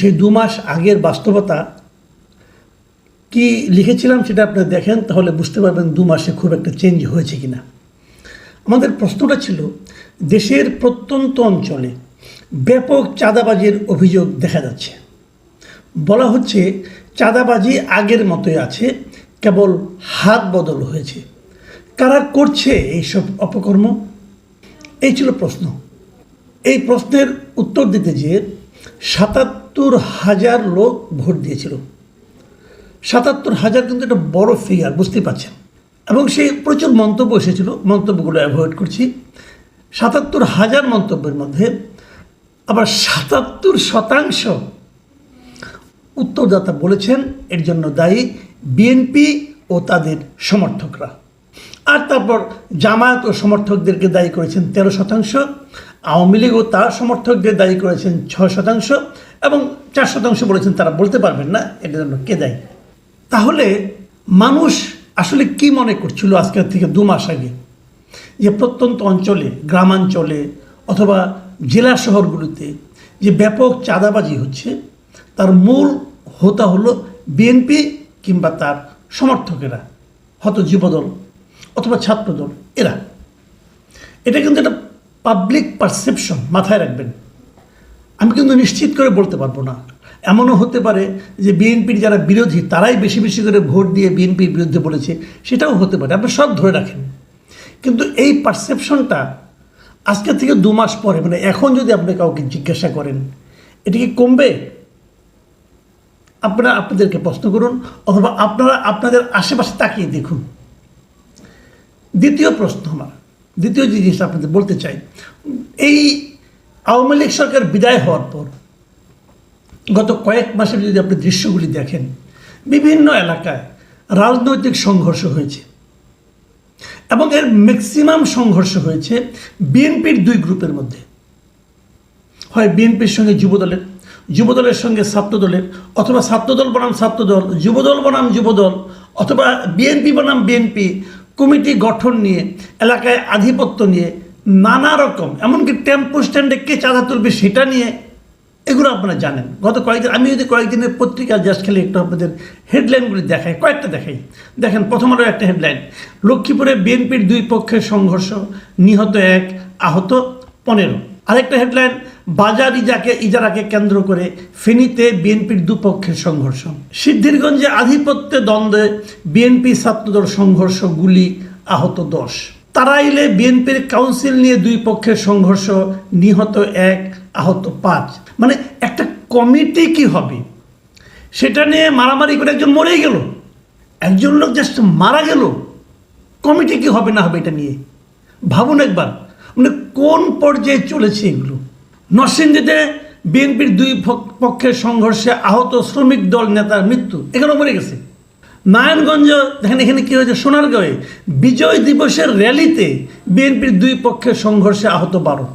সেই 2 মাস আগের বাস্তবতা কি লিখেছিলাম সেটা আপনারা দেখেন, তাহলে বুঝতে পারবেন 2 মাসে খুব একটা চেঞ্জ হয়েছে কিনা। আমাদের প্রশ্নটা ছিল, দেশের প্রত্যন্ত অঞ্চলে ব্যাপক চাঁদাবাজির অভিযোগ দেখা যাচ্ছে। বলা হচ্ছে চাঁদাবাজি আগের মতোই আছে, কেবল হাত বদল হয়েছে। কারা করছে এইসব অপকর্ম? এই ছিল প্রশ্ন। এই প্রশ্নের উত্তর দিতে যেয়ে ৭৭,০০০ লোক ভোট দিয়েছিল। ৭৭,০০০ কিন্তু একটা বড় ফিগার, বুঝতেই পারছেন। এবং সেই প্রচুর মন্তব্য এসেছিল, মন্তব্যগুলো অ্যাভয়েড করছি। ৭৭,০০০ মন্তব্যের মধ্যে আবার ৭৭% উত্তরদাতা বলেছেন এর জন্য দায়ী বিএনপি ও তাদের সমর্থকরা। আর তারপর জামায়াত ও সমর্থকদেরকে দায়ী করেছেন 13%, আওয়ামী লীগ ও তার সমর্থকদের দায়ী করেছেন 6% এবং 4% বলেছেন তারা বলতে পারবেন না এটার জন্য কে দায়ী। তাহলে মানুষ আসলে কি মনে করছিল আজকের থেকে 2 মাস আগে, যে প্রত্যন্ত অঞ্চলে, গ্রামাঞ্চলে অথবা জেলা শহরগুলোতে যে ব্যাপক চাঁদাবাজি হচ্ছে, তার মূল হোতা হলো বিএনপি কিংবা তার সমর্থকেরা, হয়তো যুবদল অথবা ছাত্রদল, এরা। এটা কিন্তু একটা পাবলিক পারসেপশন, মাথায় রাখবেন। আমি কিন্তু নিশ্চিত করে বলতে পারবো না। এমনও হতে পারে যে বিএনপির যারা বিরোধী তারাই বেশি বেশি করে ভোট দিয়ে বিএনপির বিরুদ্ধে বলেছে, সেটাও হতে পারে, আপনি সব ধরে রাখেন। কিন্তু এই পারসেপশনটা আজকে থেকে 2 মাস পরে, মানে এখন যদি আপনি কাউকে জিজ্ঞাসা করেন এটা কি কমবে? আপনারা আপনাদেরকে প্রশ্ন করুন, অথবা আপনারা আপনাদের আশেপাশে তাকিয়ে দেখুন। দ্বিতীয় প্রশ্ন আমার, দ্বিতীয় যে জিনিসটা আপনাদের বলতে চাই, এই আওয়ামী লীগ সরকার বিদায় হওয়ার পর গত কয়েক মাসের যদি আপনি দৃশ্যগুলি দেখেন, বিভিন্ন এলাকায় রাজনৈতিক সংঘর্ষ হয়েছে এবং এর ম্যাক্সিমাম সংঘর্ষ হয়েছে বিএনপির 2 গ্রুপের মধ্যে। হয় বিএনপির সঙ্গে যুবদলের, যুবদলের সঙ্গে ছাত্রদলের, অথবা ছাত্রদল বনাম ছাত্রদল, যুবদল বনাম যুবদল, অথবা বিএনপি বনাম বিএনপি, কমিটি গঠন নিয়ে, এলাকায় আধিপত্য নিয়ে, নানা রকম, এমনকি টেম্পো স্ট্যান্ডে কে চাঁদা তুলবে সেটা নিয়ে, এগুলো আপনারা জানেন। গত কয়েকদিন, আমি যদি কয়েকদিনের পত্রিকা জাস্ট খালি একটু আপনাদের হেডলাইনগুলি দেখাই, কয়েকটা দেখাই। দেখেন, প্রথম আলো একটা হেডলাইন, লক্ষ্মীপুরে বিএনপির 2 পক্ষের সংঘর্ষ, নিহত 1, আহত 15। আরেকটা হেডলাইন, বাজার ইজারাকে কেন্দ্র করে ফেনীতে বিএনপির 2 পক্ষের সংঘর্ষ। সিদ্ধিরগঞ্জে আধিপত্যে দ্বন্দ্বে বিএনপি ছাত্রদল সংঘর্ষ, গুলি, আহত 10। তারাইলে বিএনপির কাউন্সিল নিয়ে 2 পক্ষের সংঘর্ষ, নিহত 1, আহত 5। মানে একটা কমিটি কি হবে সেটা নিয়ে মারামারি করে একজন মরেই গেল, একজন লোক জাস্ট মারা গেল, কমিটি কি হবে না হবে এটা নিয়ে ভাবুন একবার। মানে কোন পর্যায়ে চলেছে এগুলো। নরসিংদীতে বিএনপির 2 পক্ষের সংঘর্ষে আহত শ্রমিক দল নেতার মৃত্যু, এখানে মরে গেছে। নারায়ণগঞ্জ দেখেন, এখানে কি হয়েছে, সোনারগাঁয়ে বিজয় দিবসের র্যালিতে বিএনপির 2 পক্ষের সংঘর্ষে আহত 12।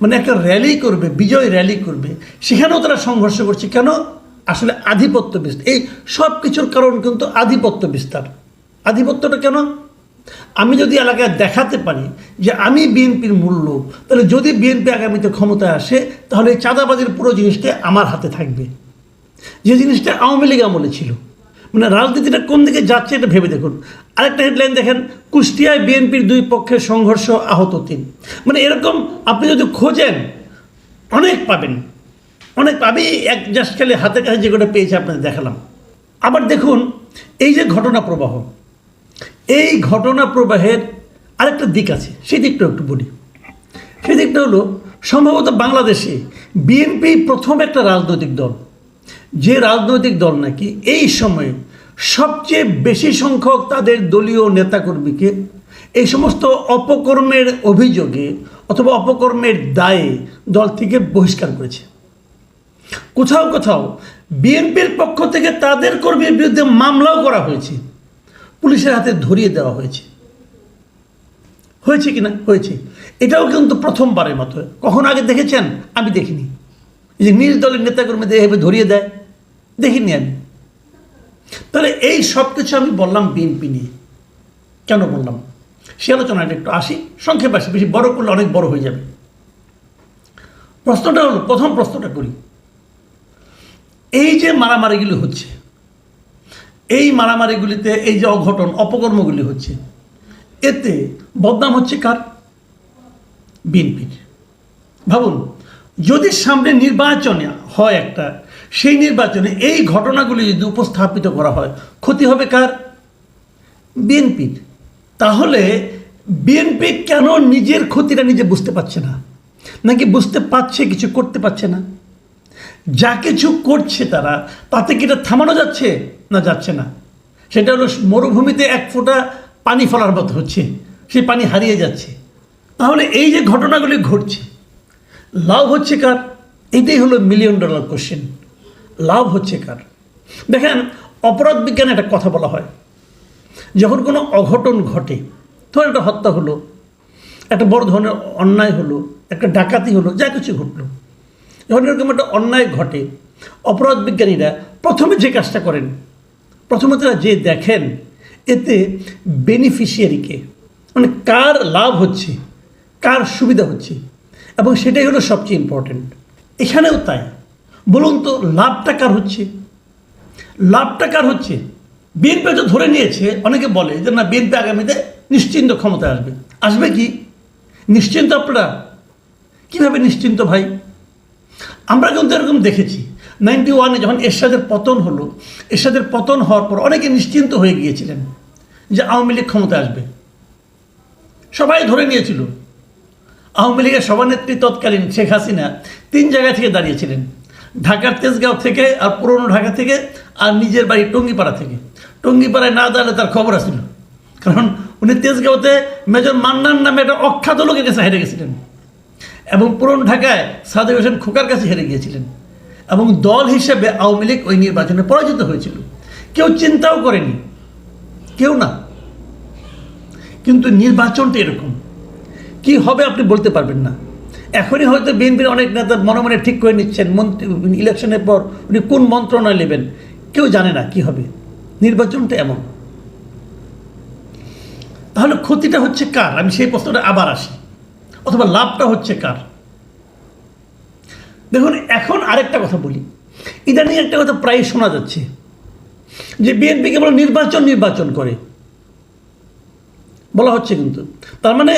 মানে একটা র্যালি করবে, বিজয় র্যালি করবে, সেখানেও তারা সংঘর্ষ করছে। কেন? আসলে আধিপত্য বিস্তার। এই সব কিছুর কারণ কিন্তু আধিপত্য বিস্তার। আধিপত্যটা কেন? আমি যদি এলাকায় দেখাতে পারি যে আমি বিএনপির মূল লোক, তাহলে যদি বিএনপি আগামীতে ক্ষমতায় আসে, তাহলে এই চাঁদাবাজির পুরো জিনিসটা আমার হাতে থাকবে, যে জিনিসটা আওয়ামী লীগ আমলে ছিল। মানে রাজনীতিটা কোন দিকে যাচ্ছে এটা ভেবে দেখুন। আরেকটা হেডলাইন দেখেন, কুষ্টিয়ায় বিএনপির 2 পক্ষের সংঘর্ষ, আহত 3। মানে এরকম আপনি যদি খোঁজেন অনেক পাবেন, অনেক। আমি এক জাস্ট খালি হাতের কাছে যেগুলো পেয়েছি আপনাদের দেখালাম। আবার দেখুন এই যে ঘটনা প্রবাহ, এই ঘটনা প্রবাহের আরেকটা দিক আছে, সেই দিকটা একটু বলি। সেই দিকটা হলো, সম্ভবত বাংলাদেশে বিএনপি প্রথম একটা রাজনৈতিক দল, যে রাজনৈতিক দল নাকি এই সময়ে সবচেয়ে বেশি সংখ্যক তাদের দলীয় নেতাকর্মীকে এই সমস্ত অপকর্মের অভিযোগে অথবা অপকর্মের দায়ে দল থেকে বহিষ্কার করেছে। কোথাও কোথাও বিএনপির পক্ষ থেকে তাদের কর্মীর বিরুদ্ধে মামলাও করা হয়েছে, পুলিশের হাতে ধরিয়ে দেওয়া হয়েছে। হয়েছে কিনা? হয়েছে। এটাও কিন্তু প্রথমবারের মতো। কখন আগে দেখেছেন? আমি দেখিনি যে নিজ দলের নেতাকর্মীদের এভাবে ধরিয়ে দেয়, দেখিনি আমি। তাহলে এই সব কিছু আমি বললাম বিএনপি নিয়ে। কেন বললাম সে আলোচনাটা একটু আসি, সংক্ষেপে আসি, বেশি বড় করলে অনেক বড় হয়ে যাবে। প্রশ্নটা হলো, প্রথম প্রশ্নটা করি, এই যে মারামারিগুলি হচ্ছে, এই মারামারিগুলিতে এই যে অঘটন অপকর্মগুলি হচ্ছে, এতে বদনাম হচ্ছে কার? বিএনপির। ভাবুন, যদি সামনে নির্বাচনে হয় একটা, সেই নির্বাচনে এই ঘটনাগুলি যদি উপস্থাপিত করা হয়, ক্ষতি হবে কার? বিএনপির। তাহলে বিএনপি কেন নিজের ক্ষতিটা নিজে বুঝতে পারছে না? নাকি বুঝতে পারছে, কিছু করতে পারছে না? যা কিছু করছে তারা, তাতে কি এটা থামানো যাচ্ছে না যাচ্ছে না? সেটা হলো মরুভূমিতে এক ফোঁটা পানি ফেলার মতো হচ্ছে, সেই পানি হারিয়ে যাচ্ছে। তাহলে এই যে ঘটনাগুলি ঘটছে, লাভ হচ্ছে কার? এটাই হলো $1,000,000 কোশ্চেন। লাভ হচ্ছে কার? দেখেন, অপরাধ বিজ্ঞানে একটা কথা বলা হয়, যখন কোনো অঘটন ঘটে, ধরুন একটা হত্যা হলো, একটা বড় ধরনের অন্যায় হলো, একটা ডাকাতি হলো, যা কিছু ঘটলো, যখন এরকম একটা অন্যায় ঘটে, অপরাধ বিজ্ঞানীরা প্রথমে যে কাজটা করেন, প্রথমে তারা যে দেখেন এতে বেনিফিশিয়ারিকে, মানে কার লাভ হচ্ছে, কার সুবিধা হচ্ছে, এবং সেটাই হলো সবচেয়ে ইম্পর্টেন্ট। এখানেও তাই। বলুন তো, লাভটা কার হচ্ছে? লাভটা কার হচ্ছে? বিএনপি তো ধরে নিয়েছে, অনেকে বলে যে না, বিএনপি আগামীতে নিশ্চিন্ত ক্ষমতায় আসবে। আসবে কি নিশ্চিন্ত? আপনারা কীভাবে নিশ্চিন্ত ভাই? আমরা কিন্তু এরকম দেখেছি 91-এ যখন এরশাদের পতন হলো, এরশাদের পতন হওয়ার পর অনেকে নিশ্চিন্ত হয়ে গিয়েছিলেন যে আওয়ামী লীগ ক্ষমতায় আসবে। সবাই ধরে নিয়েছিল। আওয়ামী লীগের সভানেত্রী তৎকালীন শেখ হাসিনা 3 জায়গা থেকে দাঁড়িয়েছিলেন, ঢাকার তেজগাঁও থেকে, আর পুরনো ঢাকা থেকে, আর নিজের বাড়ি টঙ্গিপাড়া থেকে। টঙ্গিপাড়ায় না দাঁড়ালে তার খবর আসছিল, কারণ উনি তেজগাঁওতে মেজর মান্নান নামে একটা অখ্যাত লোকের কাছে হেরে গেছিলেন, এবং পুরনো ঢাকায় সাদেক হোসেন খোকার কাছে হেরে গিয়েছিলেন, এবং দল হিসেবে আওয়ামী লীগ ওই নির্বাচনে পরাজিত হয়েছিল। কেউ চিন্তাও করেনি, কেউ না। কিন্তু নির্বাচনটা এরকম, কি হবে আপনি বলতে পারবেন না। এখনই হয়তো বিএনপির অনেক নেতা মনে মনে ঠিক করে নিচ্ছেন, মন্ত্রী ইলেকশনের পর উনি কোন মন্ত্রণালয় নেবেন, কেউ জানে না কি হবে। নির্বাচনটা এমন। তাহলে ক্ষতিটা হচ্ছে কার? আমি সেই প্রশ্নটা আবার আসি, অথবা লাভটা হচ্ছে কার? দেখুন, এখন আরেকটা কথা বলি। ইদানিং একটা কথা প্রায় শোনা যাচ্ছে যে বিএনপি কেবল নির্বাচন করে বলা হচ্ছে, কিন্তু তার মানে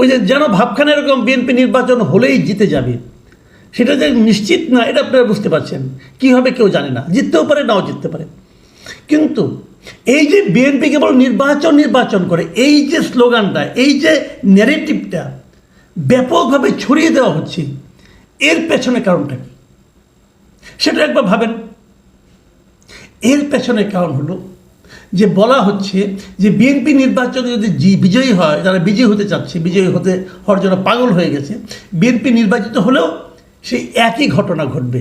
ওই যে যেন ভাবখানা এরকম বিএনপি নির্বাচন হলেই জিতে যাবে, সেটা যে নিশ্চিত না, এটা আপনারা বুঝতে পারছেন। কী হবে কেউ জানে না, জিততেও পারে, নাও জিততে পারে। কিন্তু এই যে বিএনপি কেবল নির্বাচন করে, এই যে স্লোগানটা, এই যে ন্যারেটিভটা ব্যাপকভাবে ছড়িয়ে দেওয়া হচ্ছে, এর পেছনে কারণটা কি সেটা একবার ভাবেন। এর পেছনে কারণ হলো যে বলা হচ্ছে যে বিএনপি নির্বাচনে যদি বিজয়ী হয়, যারা বিজয়ী হতে চাচ্ছে, বিজয়ী হওয়ার জন্য পাগল হয়ে গেছে, বিএনপি নির্বাচিত হলেও সেই একই ঘটনা ঘটবে।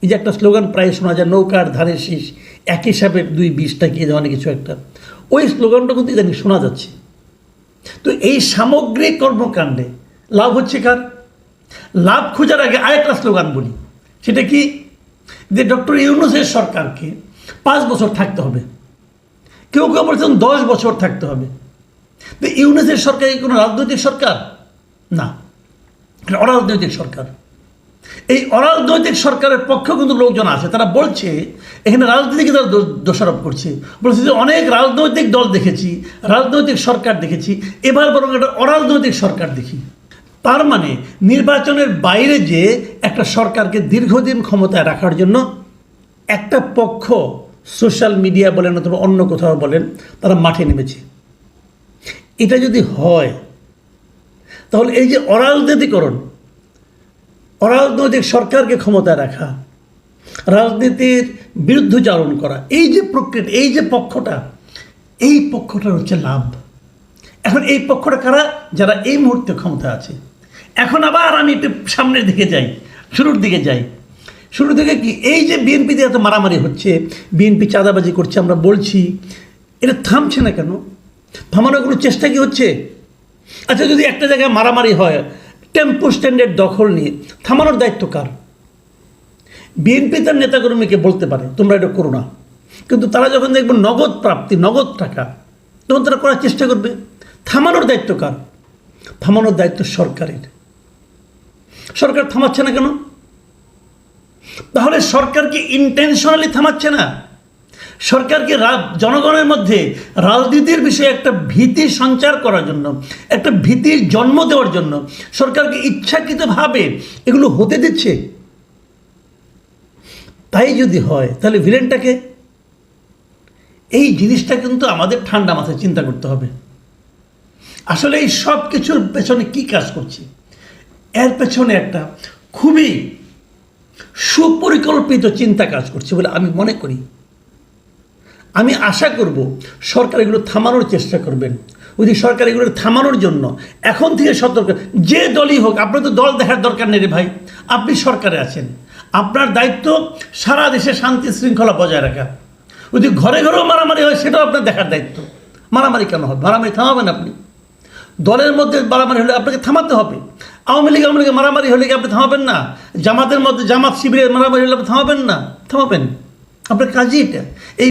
এই যে একটা স্লোগান প্রায় শোনা যায়, নৌকার ধারে শীষ, এক হিসাবে 2 বিষটা কি ধরনের কিছু একটা, ওই স্লোগানটা কিন্তু ইদানিং শোনা যাচ্ছে। তো এই সামগ্রিক কর্মকাণ্ডে লাভ হচ্ছে কার? লাভ খোঁজার আগে আরেকটা স্লোগান বলি, সেটা কি? যে ডক্টর ইউনূসের সরকারকে 5 বছর থাকতে হবে, কেউ কেউ বলছেন 10 বছর থাকতে হবে। তো ইউনূসের সরকার কি কোনো রাজনৈতিক সরকার? না, অরাজনৈতিক সরকার। এই অরাজনৈতিক সরকারের পক্ষেও কিন্তু লোকজন আছে, তারা বলছে এখানে রাজনীতিকে তারা দোষারোপ করছে, বলছে যে অনেক রাজনৈতিক দল দেখেছি, রাজনৈতিক সরকার দেখেছি, এবার বরং একটা অরাজনৈতিক সরকার দেখি। তার মানে নির্বাচনের বাইরে যে একটা সরকারকে দীর্ঘদিন ক্ষমতায় রাখার জন্য একটা পক্ষ, সোশ্যাল মিডিয়া বলেন অথবা অন্য কোথাও বলেন, তারা মাঠে নেমেছে। এটা যদি হয় তাহলে এই যে অরাজনীতিকরণ, অরাজনৈতিক সরকারকে ক্ষমতায় রাখা, রাজনীতির বিরুদ্ধচারণ করা, এই যে প্রক্রিয়া, এই যে পক্ষটা, এই পক্ষটার হচ্ছে লাভ। এখন এই পক্ষটা কারা? যারা এই মুহূর্তে ক্ষমতা আছে। এখন আবার আমি একটু সামনের দিকে যাই, শুরুর দিকে যাই। শুরু থেকে কি, এই যে বিএনপিতে এত মারামারি হচ্ছে, বিএনপি চাঁদাবাজি করছে, আমরা বলছি, এটা থামছে না কেন? থামানোর কোনো চেষ্টা কি হচ্ছে? আচ্ছা, যদি একটা জায়গায় মারামারি হয়, টেম্পো স্ট্যান্ডের দখল নিয়ে, থামানোর দায়িত্ব কার? বিএনপি তার নেতাকর্মীকে বলতে পারে তোমরা এটা করো না, কিন্তু তারা যখন দেখবে নগদ প্রাপ্তি, নগদ টাকা, তখন তারা করার চেষ্টা করবে। থামানোর দায়িত্ব কার? থামানোর দায়িত্ব সরকারের। সরকার থামাচ্ছে না কেন? তাহলে সরকারকে ইন্টেনশনালি থামাচ্ছে না, সরকারকে জনগণের মধ্যে রাজনীতির বিষয়ে একটা ভীতি সঞ্চার করার জন্য, একটা ভীতির জন্ম দেওয়ার জন্য সরকারকে ইচ্ছাকৃতভাবে এগুলো হতে দিচ্ছে। তাই যদি হয় তাহলে ভিলেনটাকে, এই জিনিসটা কিন্তু আমাদের ঠান্ডা মাথায় চিন্তা করতে হবে। আসলে এই সব কিছুর পেছনে কি কাজ করছে, এর পেছনে একটা খুবই সুপরিকল্পিত চিন্তা কাজ করছে বলে আমি মনে করি। আমি আশা করব সরকার এগুলো থামানোর চেষ্টা করবেন। যদি সরকার এগুলো থামানোর জন্য এখন থেকে সতর্ক, যে দলই হোক, আপনার তো দল দেখার দরকার নেই রে ভাই, আপনি সরকারে আছেন, আপনার দায়িত্ব সারা দেশে শান্তি শৃঙ্খলা বজায় রাখা। যদি ঘরে ঘরেও মারামারি হয় সেটাও আপনার দেখার দায়িত্ব। মারামারি কেন হবে? মারামারি থামাবেন আপনি। দলের মধ্যে মারামারি হলে আপনাকে থামাতে হবে। আওয়ামী লীগে মারামারি হলে কি আপনি থামাবেন না? জামাতের মধ্যে জামাত শিবিরের মারামারি হলে আপনি থামাবেন না? থামাবেন। আপনার কাজই এটা। এই